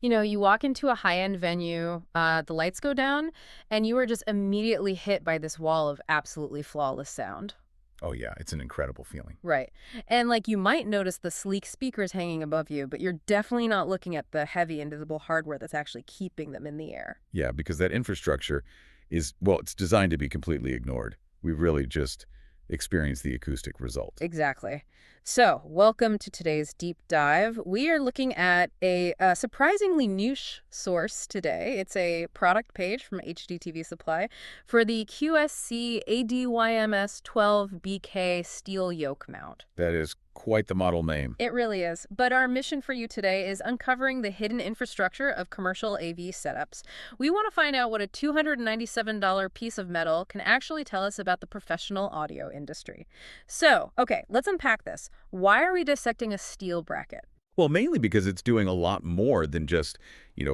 You know, you walk into a high-end venue, the lights go down, and you are just immediately hit by this wall of absolutely flawless sound. Oh yeah, it's an incredible feeling. Right. And like you might notice the sleek speakers hanging above you, but you're definitely not looking at the heavy invisible hardware that's actually keeping them in the air. Yeah, because that infrastructure is, well, it's designed to be completely ignored. We really just experience the acoustic result. Exactly. So, welcome to today's deep dive. We are looking at a surprisingly niche source today. It's a product page from HDTVSupply for the QSC AD-YMS12-BK steel yoke mount. That is quite the model name. It really is. But our mission for you today is uncovering the hidden infrastructure of commercial AV setups. We want to find out what a $297 piece of metal can actually tell us about the professional audio industry. So, okay, let's unpack this. Why are we dissecting a steel bracket? Well, mainly because it's doing a lot more than just,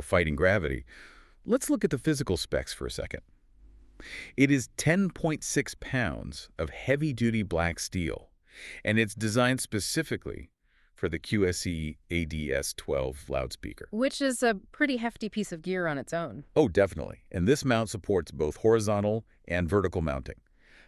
fighting gravity. Let's look at the physical specs for a second. It is 10.6 pounds of heavy-duty black steel, and it's designed specifically for the QSC AD-S12 loudspeaker. Which is a pretty hefty piece of gear on its own. Oh, definitely. And this mount supports both horizontal and vertical mounting.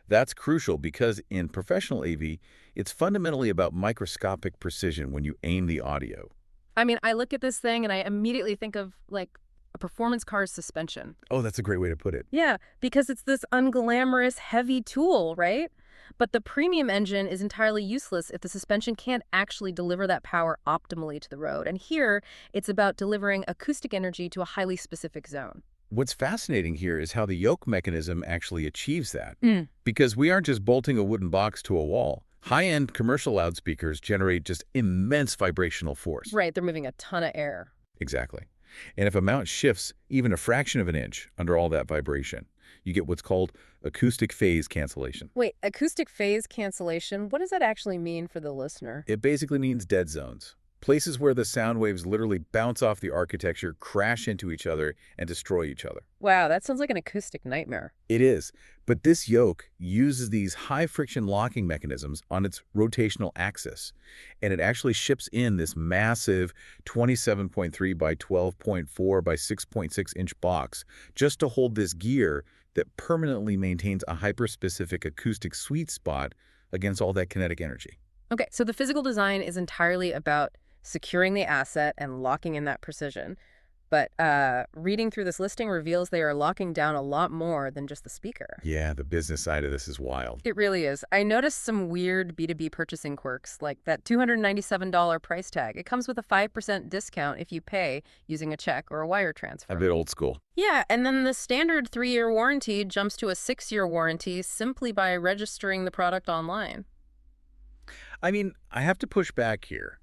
That's crucial because in professional AV, it's fundamentally about microscopic precision when you aim the audio. I mean, I look at this thing and I immediately think of, like, a performance car's suspension. Oh, that's a great way to put it. Yeah, because it's this unglamorous, heavy tool, right? But the premium engine is entirely useless if the suspension can't actually deliver that power optimally to the road. And here, it's about delivering acoustic energy to a highly specific zone. What's fascinating here is how the yoke mechanism actually achieves that. Mm. Because we aren't just bolting a wooden box to a wall. High-end commercial loudspeakers generate just immense vibrational force. Right, they're moving a ton of air. Exactly. And if a mount shifts even a fraction of an inch under all that vibration, you get what's called acoustic phase cancellation. Wait, acoustic phase cancellation? What does that actually mean for the listener? It basically means dead zones. Places where the sound waves literally bounce off the architecture, crash into each other, and destroy each other. Wow, that sounds like an acoustic nightmare. It is, but this yoke uses these high-friction locking mechanisms on its rotational axis, and it actually ships in this massive 27.3 by 12.4 by 6.6-inch box just to hold this gear that permanently maintains a hyper-specific acoustic sweet spot against all that kinetic energy. Okay, so the physical design is entirely about securing the asset and locking in that precision. But reading through this listing reveals they are locking down a lot more than just the speaker. Yeah, the business side of this is wild. It really is. I noticed some weird B2B purchasing quirks, like that $297 price tag. It comes with a 5% discount if you pay using a check or a wire transfer. A bit old school. Yeah, and then the standard 3-year warranty jumps to a 6-year warranty simply by registering the product online. I mean, I have to push back here.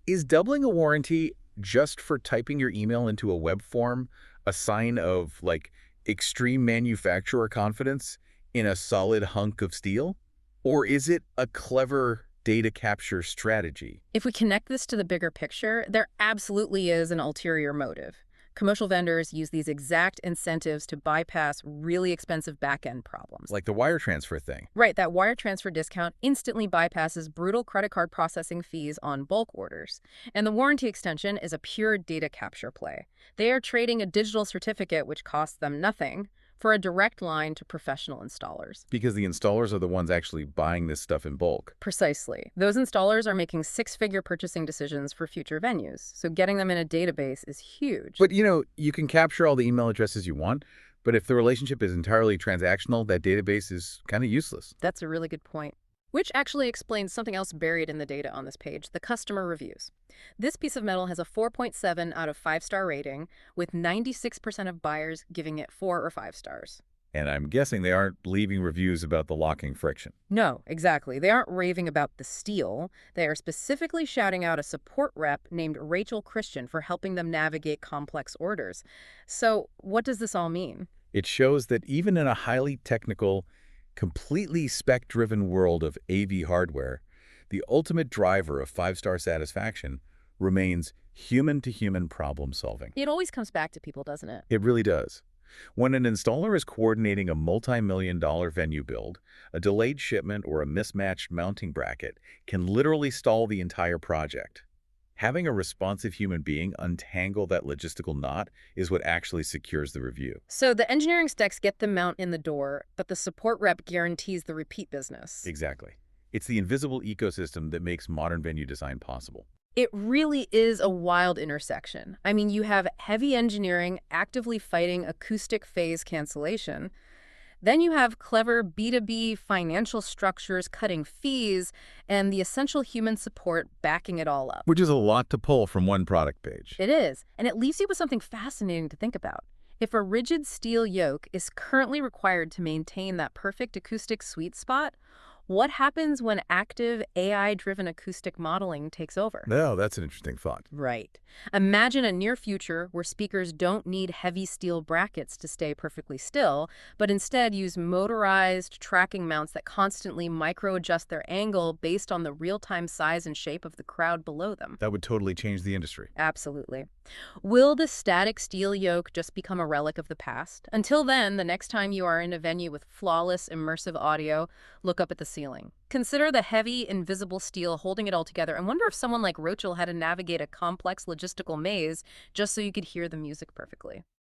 Is doubling a warranty just for typing your email into a web form a sign of, like, extreme manufacturer confidence in a solid hunk of steel? Or is it a clever data capture strategy? If we connect this to the bigger picture, there absolutely is an ulterior motive. Commercial vendors use these exact incentives to bypass really expensive back-end problems. Like the wire transfer thing. Right, that wire transfer discount instantly bypasses brutal credit card processing fees on bulk orders. And the warranty extension is a pure data capture play. They are trading a digital certificate, which costs them nothing, for a direct line to professional installers. Because the installers are the ones actually buying this stuff in bulk. Precisely. Those installers are making 6-figure purchasing decisions for future venues, so getting them in a database is huge. But, you can capture all the email addresses you want, but if the relationship is entirely transactional, that database is kind of useless. That's a really good point. Which actually explains something else buried in the data on this page, the customer reviews. This piece of metal has a 4.7 out of 5-star rating, with 96% of buyers giving it 4 or 5 stars. And I'm guessing they aren't leaving reviews about the locking friction. No, exactly. They aren't raving about the steel. They are specifically shouting out a support rep named Rachel Christian for helping them navigate complex orders. So what does this all mean? It shows that even in a highly technical, completely spec-driven world of AV hardware, the ultimate driver of 5-star satisfaction remains human-to-human problem solving. It always comes back to people, doesn't it? It really does. When an installer is coordinating a multi-million-dollar venue build, a delayed shipment or a mismatched mounting bracket can literally stall the entire project. Having a responsive human being untangle that logistical knot is what actually secures the review. So the engineering specs get the mount in the door, but the support rep guarantees the repeat business. Exactly. It's the invisible ecosystem that makes modern venue design possible. It really is a wild intersection. I mean, you have heavy engineering actively fighting acoustic phase cancellation. Then you have clever B2B financial structures cutting fees and the essential human support backing it all up. Which is a lot to pull from one product page. It is, and it leaves you with something fascinating to think about. If a rigid steel yoke is currently required to maintain that perfect acoustic sweet spot, what happens when active AI-driven acoustic modeling takes over? No, that's an interesting thought. Right. Imagine a near future where speakers don't need heavy steel brackets to stay perfectly still, but instead use motorized tracking mounts that constantly micro-adjust their angle based on the real-time size and shape of the crowd below them. That would totally change the industry. Absolutely. Will the static steel yoke just become a relic of the past? Until then, the next time you are in a venue with flawless, immersive audio, look up at the ceiling. Consider the heavy, invisible steel holding it all together and wonder if someone like Rochelle had to navigate a complex logistical maze just so you could hear the music perfectly.